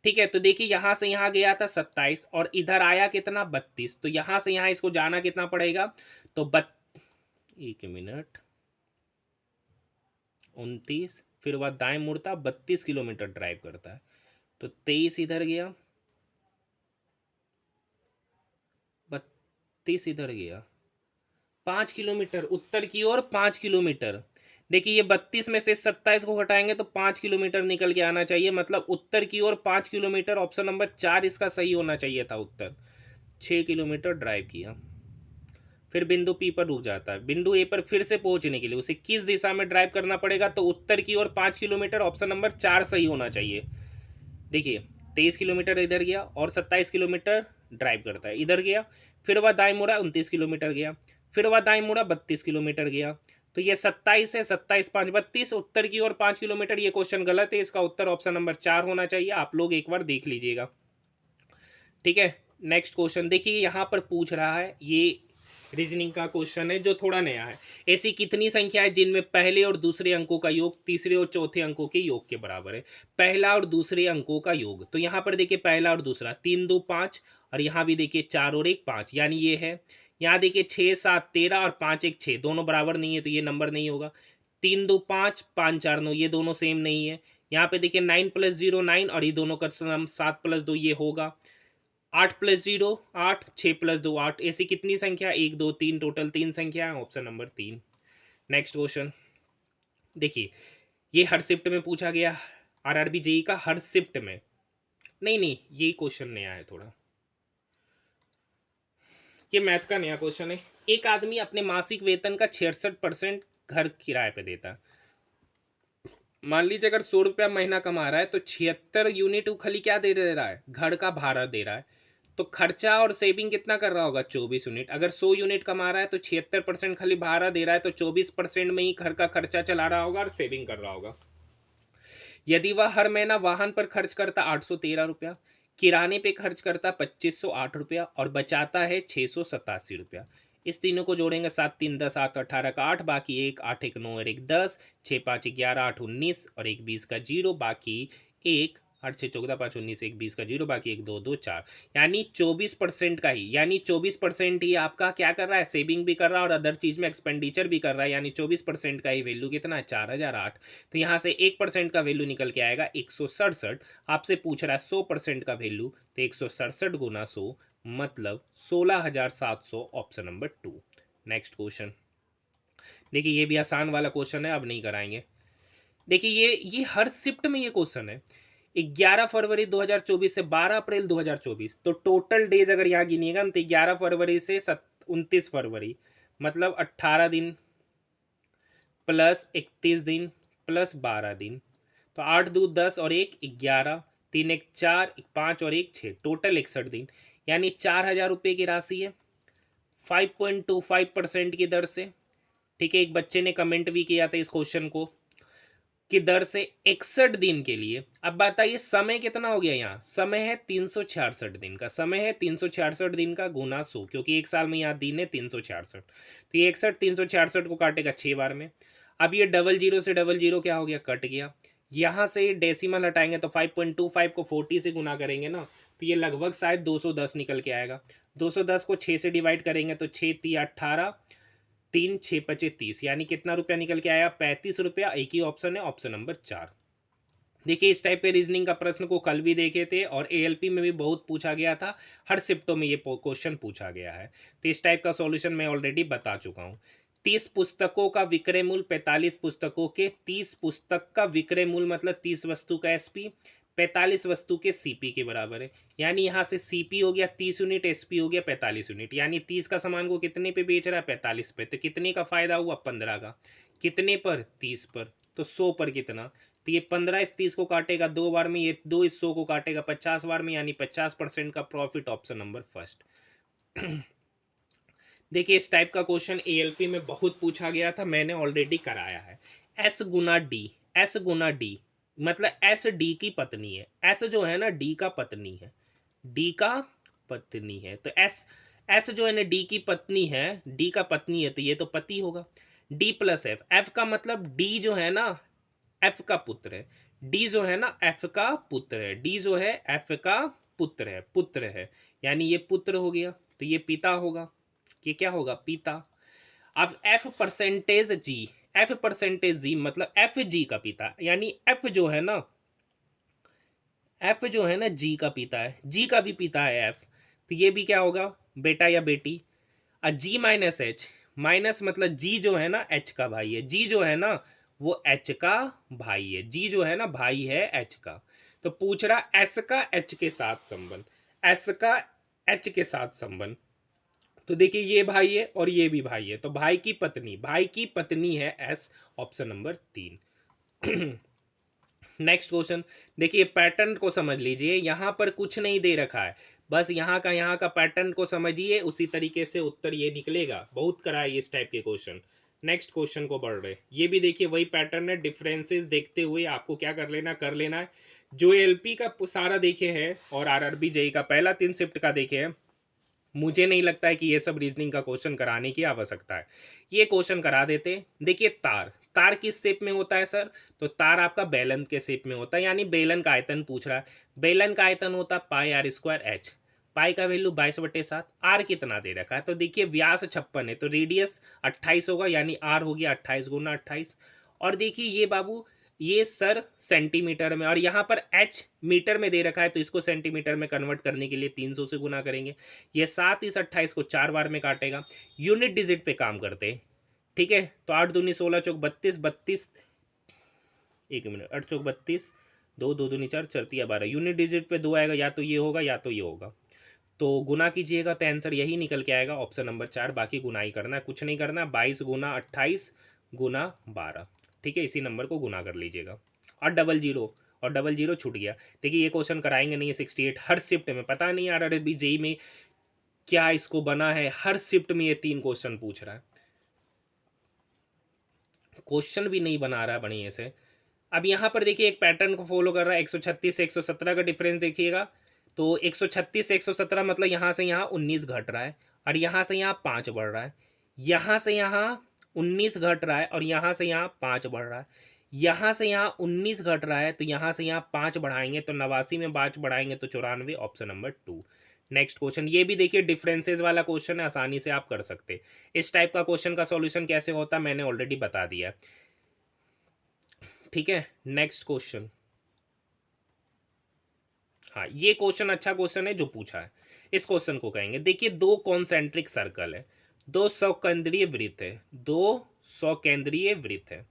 S1: ठीक है, तो देखिए यहाँ से यहाँ गया था 27 और इधर आया कितना 32, तो यहाँ से यहाँ इसको जाना कितना पड़ेगा, तो 1 मिनट, 29, फिर वह दाएं मुड़ता 32 किलोमीटर ड्राइव करता है, तो 23 इधर गया, 32 इधर गया, 5 किलोमीटर उत्तर की ओर, 5 किलोमीटर। देखिए ये 32 में से 27 को घटाएंगे तो 5 किलोमीटर निकल के आना चाहिए, मतलब उत्तर की ओर 5 किलोमीटर, ऑप्शन नंबर 4 इसका सही होना चाहिए था उत्तर। 6 किलोमीटर ड्राइव किया। फिर बिंदु पी पर रुक जाता है। बिंदु ए पर फिर से पहुंचने के लिए उसे किस दिशा में ड्राइव करना पड़ेगा? तो उत्तर की ओर 5 किलोमीटर, ऑप्शन नंबर 4 सही होना चाहिए। देखिए 23 किलोमीटर इधर गया और 27 किलोमीटर ड्राइव करता है, इधर गया, फिर वह दाएं मुड़ा 29 किलोमीटर गया, फिर वह दाएं मुड़ा 32 किलोमीटर गया। तो ये 27 है, 27 5 32, उत्तर की ओर 5 किलोमीटर। ये क्वेश्चन गलत है, इसका उत्तर ऑप्शन नंबर 4 होना चाहिए। आप लोग एक बार देख लीजिएगा, ठीक है। नेक्स्ट क्वेश्चन देखिए, यहाँ पर पूछ रहा है, ये रीजनिंग का क्वेश्चन है जो थोड़ा नया है। ऐसी कितनी संख्या है जिनमें पहले और दूसरे अंकों का योग तीसरे और चौथे अंकों के योग के बराबर है? पहला और दूसरे अंकों का योग, तो यहाँ पर देखिए पहला और दूसरा 3 2 5, और यहाँ भी देखिए 4 और 1 5, यानी ये है। यहाँ देखिए 6 7 13 और 5 1 6, दोनों बराबर नहीं है तो ये नंबर नहीं होगा। 3 2 5 5 4 9, ये दोनों सेम नहीं है। यहाँ पे देखिए 9 + 0 9, और ये दोनों का सम 7 + 2 ये होगा। 8 + 0 8, 6 + 2 8, ऐसी कितनी संख्या? 1 2 3, टोटल 3 संख्या है, ऑप्शन नंबर 3। नेक्स्ट क्वेश्चन देखिए, ये हर शिफ्ट में पूछा गया, आरआरबी जेई का हर शिफ्ट में। नहीं नहीं, ये क्वेश्चन नया है थोड़ा, ये मैथ का नया क्वेश्चन है। एक आदमी अपने मासिक वेतन का 66% घर किराए पे देता है। मान लीजिए अगर 100 रुपया महीना कमा रहा है तो 76 यूनिट वो खाली क्या दे रहा है? घर का भाड़ा दे रहा है। तो खर्चा और सेविंग कितना कर रहा होगा? 24 यूनिट। अगर 100 यूनिट कमा रहा है तो 76% खाली भाड़ा दे रहा है, तो 24% में ही घर का खर्चा चला रहा होगा और सेविंग कर रहा होगा। यदि वह हर महीना वाहन पर खर्च करता 813 रुपया, किराने पे खर्च करता 2508 रुपया और बचाता है 687 रुपया। इस तीनों को जोड़ेंगे, 7 3 10 8 18 का 8, बाकी 1 8 1 9 और 1 10, 6 5 11 8 19 और 1 20 का 0, बाकी 1 8 6 14 5 19 1 20 का 0, बाकी 1 2 2 4, यानी 24% का ही, यानी 24% ही आपका क्या कर रहा है? सेविंग भी कर रहा है और अदर चीज में एक्सपेंडिचर भी कर रहा है, यानी 24% का ही वैल्यू कितना है? 4008। तो यहाँ से 1% का वैल्यू निकल के आएगा 167। आपसे पूछ रहा है 100% का वैल्यू, तो 167 गुना 100 मतलब 16,700, ऑप्शन नंबर 2। नेक्स्ट क्वेश्चन देखिए, ये भी आसान वाला क्वेश्चन है, अब नहीं कराएंगे। देखिए ये हर शिफ्ट में ये क्वेश्चन है। 11 फरवरी 2024 से 12 अप्रैल 2024, तो टोटल डेज अगर यहाँ गिनिएगा तो 11 फरवरी से 29 फरवरी, मतलब 18 दिन प्लस 31 दिन प्लस 12 दिन, तो 8 2 10 और 1 11, 3 1 4, 5 और 1 6, टोटल 61 दिन, यानी 4,000 रुपये की राशि है 5.25% की दर से। ठीक है, एक बच्चे ने कमेंट भी किया था इस क्वेश्चन को की दर से 61 दिन के लिए। अब बताइए समय कितना हो गया? यहाँ समय है 366 दिन का, समय है 366 दिन का गुना 100, क्योंकि एक साल में यहाँ दिन है 366, तो ये 61 366 को काटेगा 6 बार में। अब ये डबल जीरो से डबल जीरो क्या हो गया? कट गया। यहाँ से डेसिमल हटाएंगे तो 5.25 को 40 से गुना करेंगे ना, तो ये लगभग शायद 210 निकल के आएगा। 210 को 6 से डिवाइड करेंगे तो 6 3 18, 3 6 25 30, यानी कितना रुपया निकल के आया? 35 रुपया। एक ही ऑप्शन है, ऑप्शन नंबर 4। देखिए इस टाइप के रीजनिंग का प्रश्न को कल भी देखे थे और एएलपी में भी बहुत पूछा गया था, हर शिफ्टों में ये क्वेश्चन पूछा गया है। तो इस टाइप का सॉल्यूशन मैं ऑलरेडी बता चुका हूँ। 30 पुस्तकों का विक्रय मूल्य 45 पुस्तकों के 30 पुस्तक का विक्रय मूल्य मतलब 30 वस्तु का एसपी 45 वस्तु के सीपी के बराबर है। यानी यहाँ से सीपी हो गया 30 यूनिट, एसपी हो गया 45 यूनिट, यानी 30 का सामान को कितने पे बेच रहा है? 45 पे। तो कितने का फायदा हुआ? 15 का। कितने पर? 30 पर। तो 100 पर कितना? तो ये 15 इस 30 को काटेगा 2 बार में, ये 2 इस 100 को काटेगा 50 बार में, यानी 50% का प्रॉफिट, ऑप्शन नंबर फर्स्ट। देखिए इस टाइप का क्वेश्चन एएलपी में बहुत पूछा गया था, मैंने ऑलरेडी कराया है। एस गुना डी, एस गुना डी मतलब एस डी की पत्नी है। एस जो है ना डी का पत्नी है, डी का पत्नी है, तो एस एस जो है ना डी की पत्नी है, डी का पत्नी है, तो ये तो पति होगा। डी प्लस एफ, एफ का मतलब डी जो है ना एफ का पुत्र है, डी जो है ना एफ का पुत्र है, डी जो है एफ का पुत्र है, पुत्र है, यानी ये पुत्र हो गया, तो ये पिता होगा। ये क्या होगा? पिता। अब एफ परसेंटेज जी, एफ परसेंटेज जी मतलब एफ जी का पिता, यानी एफ जो है ना, एफ जो है ना जी का पिता है, जी का भी पिता है एफ, तो ये भी क्या होगा? बेटा या बेटी। और जी माइनस एच, माइनस मतलब जी जो है ना एच का भाई है, जी जो है ना वो एच का भाई है, जी जो है ना भाई है एच का। तो पूछ रहा एस का एच के साथ संबंध, एस का एच के साथ संबंध, तो देखिए ये भाई है और ये भी भाई है, तो भाई की पत्नी है S, option number 3। Next question, देखिए पैटर्न को समझ लीजिए, यहाँ पर कुछ नहीं दे रखा है, बस यहाँ का पैटर्न को समझिए, उसी तरीके से उत्तर ये निकलेगा। बहुत कराए इस टाइप के क्वेश्चन। नेक्स्ट क्वेश्चन को बढ़ रहे, ये भी देखिए वही पैटर्न है, डिफरेंसेस देखते हुए आपको क्या कर लेना है। जो एलपी का सारा देखे है और आरआरबी जेई का पहला 3 शिफ्ट का देखे है, मुझे नहीं लगता है कि ये सब रीजनिंग का क्वेश्चन कराने की आवश्यकता है। ये क्वेश्चन करा देते। देखिए तार, तार किस शेप में होता है सर? तो तार आपका बेलन के शेप में होता है, यानी बेलन का आयतन पूछ रहा है। बेलन का आयतन होता है पाई आर स्क्वायर एच। पाई का वैल्यू 22/7। आर कितना दे रखा है? तो देखिए व्यास 56 है, तो रेडियस 28 होगा, यानी आर हो गया 28 गुना 28। और देखिए ये बाबू, ये सर सेंटीमीटर में, और यहाँ पर एच मीटर में दे रखा है, तो इसको सेंटीमीटर में कन्वर्ट करने के लिए 300 से गुना करेंगे। ये 7 इस 28 को 4 बार में काटेगा। यूनिट डिजिट पे काम करते हैं, ठीक है। तो 8 दूनी 16 चौक 32, 32 एक मिनट, 8 चौक 32, 2 2 दूनी 4, 4 तिया 12। यूनिट डिजिट पे 2 आएगा, या तो ये होगा या तो ये होगा। तो गुना कीजिएगा तो आंसर यही निकल के आएगा, ऑप्शन नंबर 4। बाकी गुना ही करना है, कुछ नहीं करना। 22 गुना 28 गुना 12, ठीक है। इसी नंबर को गुना कर लीजिएगा। और डबल जीरो, और डबल जीरो छूट गया। देखिए ये क्वेश्चन कराएंगे नहीं है 68 हर शिफ्ट में, पता नहीं यार अरे जेई में क्या इसको बना है, हर शिफ्ट में ये 3 क्वेश्चन पूछ रहा है, क्वेश्चन भी नहीं बना रहा है बढ़िया से। अब यहाँ पर देखिए एक पैटर्न को फॉलो कर रहा है। 136 से 117 का डिफरेंस देखिएगा, तो 136 से 117 मतलब यहाँ से यहाँ 19 घट रहा है, और यहाँ से यहाँ 5 बढ़ रहा है। यहाँ से यहाँ 19 घट रहा है, और यहाँ से यहाँ 5 बढ़ रहा है। यहाँ से यहाँ 19 घट रहा है, तो यहाँ से यहाँ 5 बढ़ाएंगे तो 89 में 5 बढ़ाएंगे तो 94, ऑप्शन नंबर 2। नेक्स्ट क्वेश्चन, ये भी देखिए डिफरेंसेस वाला क्वेश्चन है, आसानी से आप कर सकते। इस टाइप का क्वेश्चन का सॉल्यूशन कैसे होता है मैंने ऑलरेडी बता दिया है, ठीक है। नेक्स्ट क्वेश्चन, हाँ ये क्वेश्चन अच्छा क्वेश्चन है जो पूछा है। इस क्वेश्चन को कहेंगे, देखिए 2 कॉन्सेंट्रिक सर्कल है, 2 सौकेंद्रीय वृत्त है, 2 सौकेंद्रीय वृत्त है।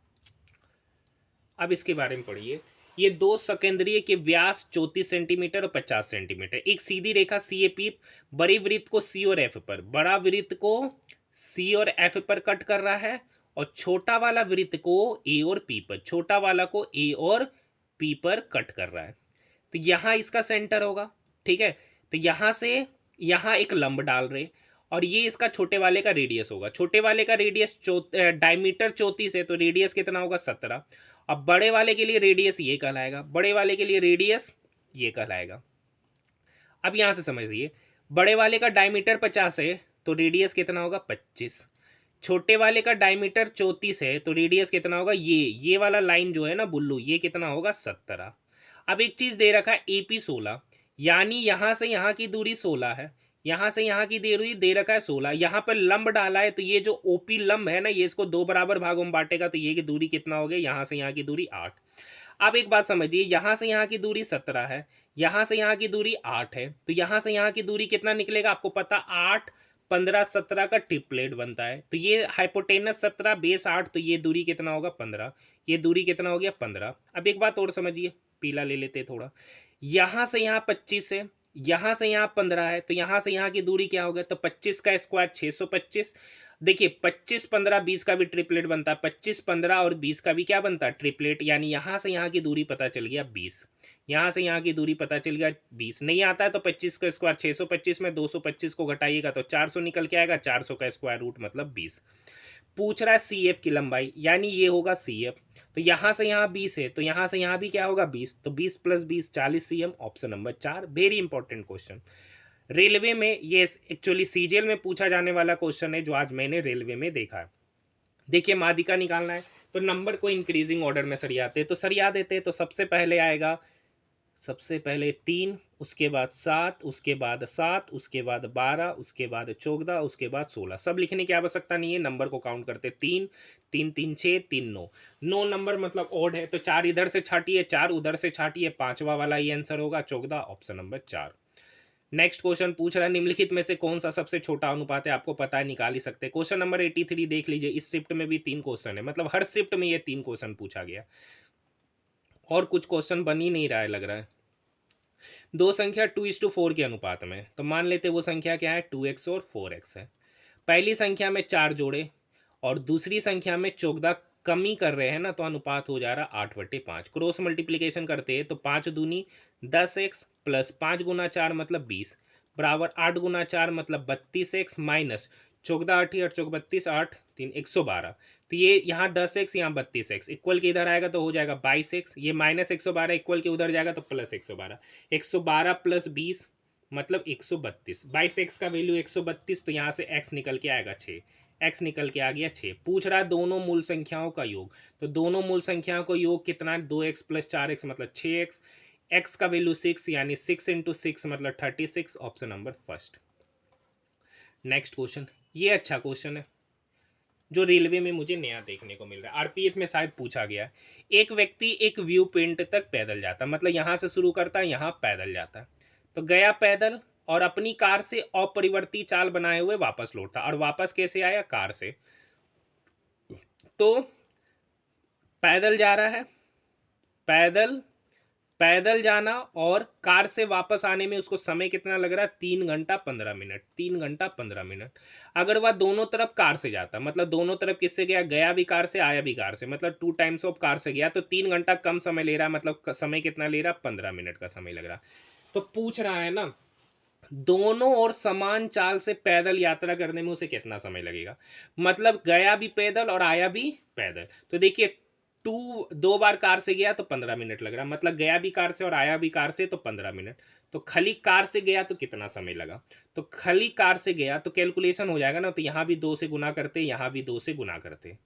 S1: अब इसके बारे में पढ़िए। ये 2 सौकेंद्रीय के व्यास 34 सेंटीमीटर और 50 सेंटीमीटर। एक सीधी रेखा सी ए पी बड़ी वृत्त को सी और एफ पर, बड़ा वृत्त को सी और एफ पर कट कर रहा है, और छोटा वाला वृत्त को ए और पी पर, छोटा वाला को ए और पी पर कट कर रहा है। तो यहाँ इसका सेंटर होगा, ठीक है। तो यहाँ से यहाँ एक लंब डाल रहे, और ये इसका छोटे वाले का रेडियस होगा। छोटे वाले का रेडियस डायमीटर 34 है, तो रेडियस कितना होगा 17। अब बड़े वाले के लिए रेडियस ये कहलाएगा, बड़े वाले के लिए रेडियस ये कहलाएगा। अब यहाँ से समझिए, बड़े वाले का डायमीटर 50 है, तो रेडियस कितना होगा 25। छोटे वाले का डायमीटर 34 है, तो रेडियस कितना होगा, ये वाला लाइन जो है ना बुल्लू, ये कितना होगा 17। अब एक चीज दे रखा है एपी 16, यानी यहां से यहां की दूरी 16 है, यहां से यहां की दूरी दे रखा है 16। यहां पर लंब डाला है, तो ये जो ओपी लंब है ना, ये इसको 2 बराबर भागों में बांटेगा, तो ये की दूरी कितना हो गया, यहां से यहां की दूरी 8। अब एक बात समझिए, यहां से यहां की दूरी 17 है, यहां से यहां की दूरी 8 है, तो यहां से यहां की दूरी कितना निकलेगा आपको पता, 8 15 17 का ट्रिपलेट बनता है। तो ये हाइपोटेनस 17 बेस 8, तो ये दूरी कितना होगा 15, ये दूरी कितना हो गया 15। अब एक बात और समझिए, पीला ले लेते थोड़ा। यहाँ से यहाँ 25 है, यहाँ से यहाँ 15 है, तो यहाँ से यहाँ की दूरी क्या हो गया, तो 25 का स्क्वायर 625। देखिए 25 15 20 का भी ट्रिपलेट बनता है, 25 15 और 20 का भी क्या बनता है ट्रिपलेट, यानी यहाँ से यहाँ की दूरी पता चल गया 20, यहाँ से यहाँ की दूरी पता चल गया 20। नहीं आता है तो 25 का स्क्वायर 625 में 225 को घटाइएगा तो 400 निकल के आएगा, 400 का स्क्वायर रूट मतलब 20। पूछ रहा है सी एफ की लंबाई, यानी ये होगा सी एफ। तो यहाँ से यहाँ 20 है, तो यहाँ से यहाँ भी क्या होगा 20, तो 20 + 20 40 cm, option number 4। Very important question, railway में ये एक्चुअली सीजीएल में पूछा जाने वाला क्वेश्चन है, जो आज मैंने रेलवे में देखा है। देखिए माध्यिका निकालना है, तो नंबर को इंक्रीजिंग ऑर्डर में सरियाते, तो सरिया देते, तो सबसे पहले आएगा, सबसे पहले 3, उसके बाद 7, उसके बाद 7, उसके बाद 12, उसके बाद 14, उसके बाद 16। सब लिखने की आवश्यकता नहीं है, नंबर को काउंट करते, 3 3 3 6 3 9, 9 नंबर मतलब ओड है, तो 4 इधर से छाटिए, 4 उधर से छाटिए, पांचवा वाला ये आंसर होगा 14, ऑप्शन नंबर 4। नेक्स्ट क्वेश्चन पूछ रहा है निम्नलिखित में से कौन सा सबसे छोटा अनुपात है, आपको पता है निकाल ही सकते हैं। क्वेश्चन नंबर 83 देख लीजिए, इस शिफ्ट में भी 3 क्वेश्चन है, मतलब हर शिफ्ट में ये 3 क्वेश्चन पूछा गया, और कुछ क्वेश्चन बन ही नहीं रहा है लग रहा है। दो संख्या 2:4 के अनुपात में, तो मान लेते वो संख्या क्या है 2x और 4x है। पहली संख्या में 4 जोड़े और दूसरी संख्या में 14 कमी कर रहे हैं ना, तो अनुपात हो जा रहा 8/5। क्रॉस मल्टीप्लिकेशन करते हैं तो 5 दूनी 10x प्लस 5 गुना 4 मतलब 20 बराबर 8 गुना 4 मतलब 32x माइनस 14 8 8 चौक 32 8 3 112। तो ये यहाँ 10x यहाँ 32x इक्वल के इधर आएगा तो हो जाएगा 22x, ये माइनस 112 इक्वल के उधर जाएगा तो प्लस 112। 112 प्लस 20 मतलब 132। 22x का वैल्यू 132, तो यहाँ से x निकल के आएगा 6। x निकल के आ गया 6। पूछ रहा है दोनों मूल संख्याओं का योग, तो दोनों मूल संख्याओं का योग कितना है, 2x प्लस 4x मतलब 6x। x का वैल्यू 6 यानी 6 इंटू 6 मतलब 36, option number first. Next question, ये अच्छा क्वेश्चन है जो रेलवे में मुझे नया देखने को मिल रहा है, आरपीएफ में शायद पूछा गया है। एक व्यक्ति एक व्यू पॉइंट तक पैदल जाता है, मतलब यहाँ से शुरू करता है, यहाँ पैदल जाता है, तो गया पैदल और अपनी कार से अपरिवर्ती चाल बनाए हुए वापस लौटा। और वापस कैसे आया, कार से। तो पैदल जा रहा है, पैदल पैदल जाना और कार से वापस आने में उसको समय कितना लग रहा है, 3 घंटा 15 मिनट। 3 घंटा 15 मिनट। अगर वह दोनों तरफ कार से जाता, मतलब दोनों तरफ किससे गया, गया भी कार से आया भी कार से, मतलब 2 टाइम्स ऑफ कार से गया, तो 3 घंटा कम समय ले रहा है, मतलब समय कितना ले रहा है, 15 मिनट का समय लग रहा। तो पूछ रहा है ना, दोनों और समान चाल से पैदल यात्रा करने में उसे कितना समय लगेगा, मतलब गया भी पैदल और आया भी पैदल। तो देखिए 2 बार कार से गया तो 15 मिनट लग रहा, मतलब गया भी कार से और आया भी कार से तो 15 मिनट। तो खाली कार से गया तो कितना समय लगा, तो खाली कार से गया तो कैलकुलेशन हो जाएगा ना, तो यहाँ भी 2 से गुना करते, यहाँ भी 2 से गुना करते।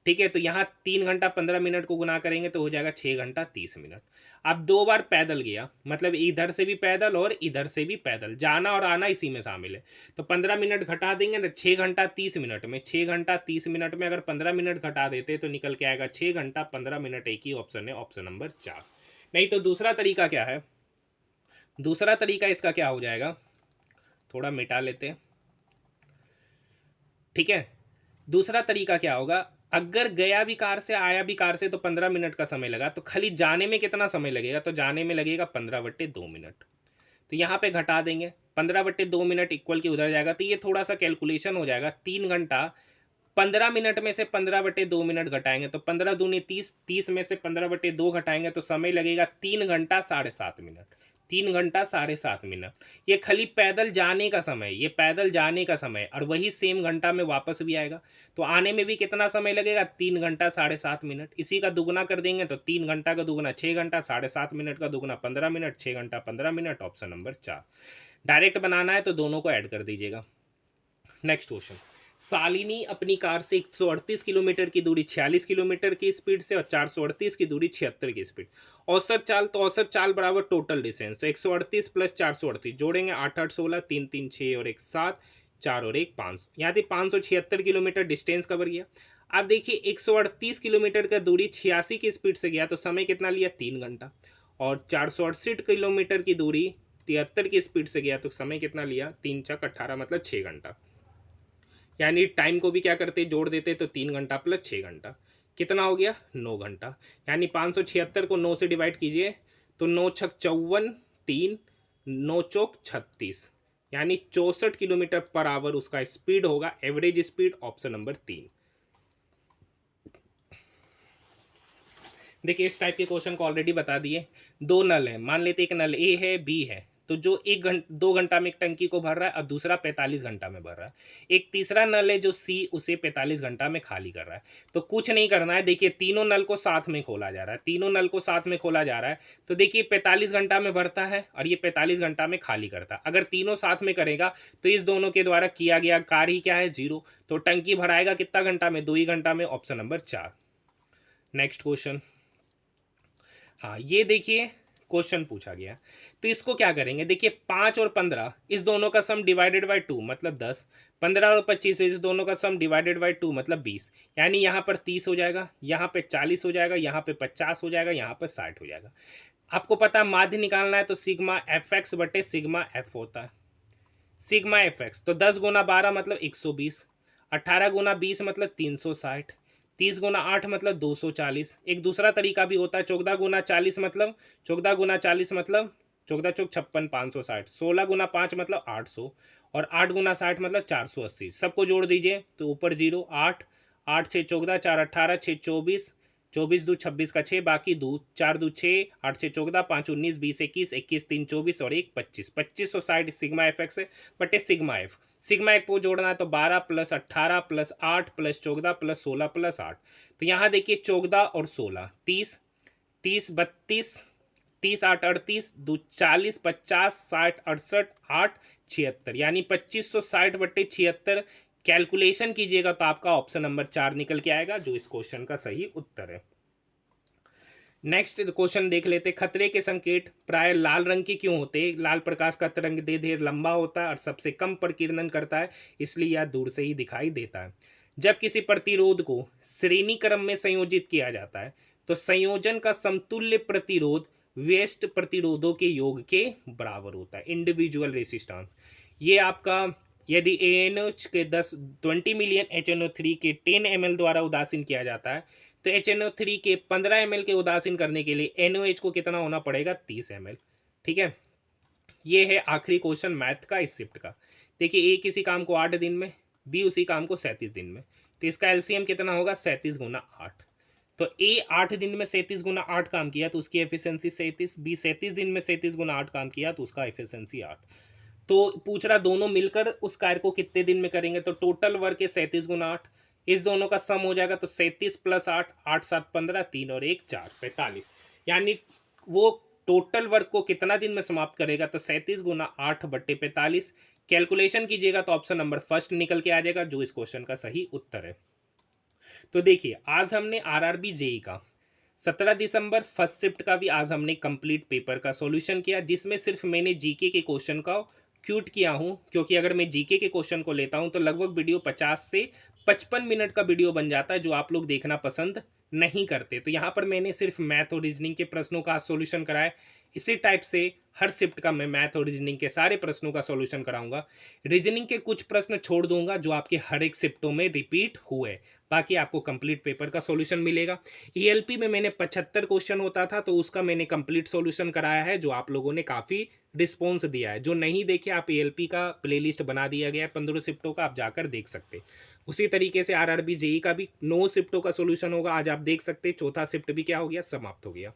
S1: ठीक है, तो यहाँ 3 घंटा 15 मिनट को गुना करेंगे तो हो जाएगा 6 घंटा 30 मिनट। अब 2 बार पैदल गया, मतलब इधर से भी पैदल और इधर से भी पैदल, जाना और आना इसी में शामिल है। तो 15 मिनट घटा देंगे तो 6 घंटा 30 मिनट में, 6 घंटा 30 मिनट में अगर 15 मिनट घटा देते तो निकल के आएगा 6 घंटा 15 मिनट। एक ही ऑप्शन है, ऑप्शन नंबर 4। नहीं तो दूसरा तरीका क्या है, दूसरा तरीका इसका क्या हो जाएगा, थोड़ा मिटा लेते हैं। ठीक है, दूसरा तरीका क्या होगा, अगर गया भी कार से आया भी कार से तो 15 मिनट का समय लगा, तो खाली जाने में कितना समय लगेगा, तो जाने में लगेगा 15/2 मिनट। तो यहाँ पे घटा देंगे 15/2 मिनट इक्वल के उधर जाएगा, तो ये थोड़ा सा कैलकुलेशन हो जाएगा। 3 घंटा 15 मिनट में से 15/2 मिनट घटाएंगे तो 15 दूनी 30, 30 में से 15/2 घटाएंगे तो समय लगेगा 3 घंटा 7.5 मिनट। 3 घंटा 7.5 मिनट। ये खाली पैदल जाने का समय, ये पैदल जाने का समय, और वही सेम घंटा में वापस भी आएगा, तो आने में भी कितना समय लगेगा, 3 घंटा 7.5 मिनट। इसी का दुगुना कर देंगे तो 3 घंटा का दुगुना 6 घंटा, 7.5 मिनट का दुगुना 15 मिनट, 6 घंटा 15 मिनट, ऑप्शन नंबर 4। डायरेक्ट बनाना है तो दोनों को ऐड कर दीजिएगा। नेक्स्ट क्वेश्चन, शालिनी अपनी कार से 138 किलोमीटर की दूरी 46 किलोमीटर की स्पीड से और 438 की दूरी 76 की स्पीड। औसत चाल, तो औसत चाल बराबर टोटल डिस्टेंस, तो 138 प्लस 438 जोड़ेंगे 8 8 16 3 3 6 और 1 7 4 और 1 5, यहाँ पे 576 किलोमीटर डिस्टेंस कवर किया। अब देखिए 138 किलोमीटर का दूरी 86 की स्पीड से गया तो समय कितना लिया, 3 घंटा। और 468 किलोमीटर की दूरी 73 की स्पीड से गया तो समय कितना लिया, 3 चक 18 मतलब 6 घंटा। यानी टाइम को भी क्या करते, जोड़ देते, तो 3 घंटा प्लस 6 घंटा कितना हो गया, 9 घंटा। यानी 576 को 9 से डिवाइड कीजिए तो 9 छक 54, 3 9 चौक 36, यानी 64 किलोमीटर पर आवर उसका स्पीड होगा, एवरेज स्पीड, ऑप्शन नंबर 3। देखिए इस टाइप के क्वेश्चन को ऑलरेडी बता दिए। 2 नल है, मान लेते एक नल ए है बी है, तो जो 2 घंटा में एक टंकी को भर रहा है और दूसरा 45 घंटा में भर रहा है। एक तीसरा नल है जो सी, उसे 45 घंटा में खाली कर रहा है। तो कुछ नहीं करना है, देखिए तीनों नल को साथ में खोला जा रहा है, तीनों नल को साथ में खोला जा रहा है। तो देखिए 45 घंटा में भरता है और ये 45 घंटा में खाली करता है। अगर तीनों साथ में करेगा तो इस दोनों के द्वारा किया गया कार्य ही क्या है, 0। तो टंकी भराएगा कितना घंटा में, 2 ही घंटा में, ऑप्शन नंबर 4। नेक्स्ट क्वेश्चन, हाँ ये देखिए क्वेश्चन पूछा गया, तो इसको क्या करेंगे, देखिए 5 और 15 इस दोनों का सम डिवाइडेड बाय 2 मतलब 10, 15 और 25 इस दोनों का सम डिवाइडेड बाय 2 मतलब 20, यानी यहाँ पर 30 हो जाएगा, यहाँ पे 40 हो जाएगा, यहाँ पे 50 हो जाएगा, यहाँ पर 60 हो जाएगा। आपको पता है माध्य निकालना है तो सिग्मा एफ एक्स बटे सिग्मा एफ होता है। सिग्मा एफ एक्स तो 10 गुना 12 मतलब 120, 18 गुना 20 मतलब 360, 30 गुना 8 मतलब 240। एक दूसरा तरीका भी होता है, 14 गुना 40 मतलब 14 गुना 40 मतलब 14 चौक 56 560, 16 गुना 5 मतलब 800, और 8 गुना 60 मतलब 480। सबको जोड़ दीजिए तो ऊपर जीरो, 8, 8 6 14, 4 18, 6 24, 24 दू 26 का 6, बाकी दो, 4 दू 6, 8 6 14, 5 19, 20 21, 21 3 24 और 1 25, 2560 सिग्मा एफ एक्स है बटे सिग्मा एफ। सिग्मा एक को जोड़ना है तो 12 plus 18 plus 8 plus 14 plus 16 plus 8। तो यहाँ देखिए 14 और 16 30, 30 32, 30 8 38, दो 40, 50 60 68 8 76, यानी 2560 बट्टे 76 कैलकुलेशन कीजिएगा तो आपका ऑप्शन नंबर 4 निकल के आएगा, जो इस क्वेश्चन का सही उत्तर है। नेक्स्ट क्वेश्चन देख लेते। खतरे के संकेत प्राय लाल रंग के क्यों होते हैं? लाल प्रकाश का तरंग धीरे लंबा होता है और सबसे कम प्रकीर्णन करता है, इसलिए यह दूर से ही दिखाई देता है। जब किसी प्रतिरोध को श्रेणी क्रम में संयोजित किया जाता है तो संयोजन का समतुल्य प्रतिरोध व्यस्त प्रतिरोधों के योग के बराबर होता है, इंडिविजुअल रेसिस्टेंस। ये आपका यदि ANH के 20 मिलियन HNO3 के 10 ml द्वारा उदासीन किया जाता है तो HNO3 के 15 ml के उदासीन करने के लिए NOH को कितना होना पड़ेगा? 30 ml। ठीक है, ये है आखिरी क्वेश्चन मैथ का इस शिफ्ट का। देखिए ए किसी काम को 8 दिन में, बी उसी काम को 37 दिन में, तो इसका एलसीएम कितना होगा? 37 गुना 8। तो ए 8 दिन में 37 गुना 8 काम किया तो उसकी एफिशिएंसी 37, बी 37 दिन में 37 गुना 8 काम किया तो उसका एफिशिएंसी 8। तो पूछ रहा दोनों मिलकर उस कार्य को कितने दिन में करेंगे, तो टोटल वर्क है 37 गुना 8, इस दोनों का सम हो जाएगा तो 37 प्लस 8, 8 7 15, 3 और 1 4, 45। यानी वो टोटल वर्क को कितना दिन में समाप्त करेगा, तो 37 गुना 8 बट्टे 45। कैलकुलेशन कीजिएगा तो ऑप्शन नंबर फर्स्ट निकल के आ जाएगा, जो इस क्वेश्चन का सही उत्तर है। तो देखिए आज हमने आरआरबी जेई का 17 दिसंबर फर्स्ट शिफ्ट का भी आज हमने कंप्लीट पेपर का सॉल्यूशन किया, जिसमें सिर्फ मैंने जीके के क्वेश्चन का क्यूट किया हूं, क्योंकि अगर मैं जीके के क्वेश्चन को लेता हूं तो लगभग वीडियो 50 से 55 मिनट का वीडियो बन जाता है, जो आप लोग देखना पसंद नहीं करते। तो यहाँ पर मैंने सिर्फ मैथ और रीजनिंग के प्रश्नों का सॉल्यूशन कराया। इसी टाइप से हर शिफ्ट का मैं मैथ और रीजनिंग के सारे प्रश्नों का सॉल्यूशन कराऊंगा। रीजनिंग के कुछ प्रश्न छोड़ दूंगा जो आपके हर एक शिफ्टों में रिपीट हुए, बाकी आपको कंप्लीट पेपर का सॉल्यूशन मिलेगा। ईएलपी में मैंने 75 क्वेश्चन होता था तो उसका मैंने कंप्लीट सॉल्यूशन कराया है, जो आप लोगों ने काफ़ी रिस्पॉन्स दिया है। जो नहीं देखे आप ईएलपी का प्लेलिस्ट बना दिया गया है 15 शिफ्टों का, आप जाकर देख सकते। उसी तरीके से आरआरबी जेई का भी 9 शिफ्टों का सॉल्यूशन होगा, आज आप देख सकते। चौथा शिफ्ट भी क्या हो गया? समाप्त हो गया।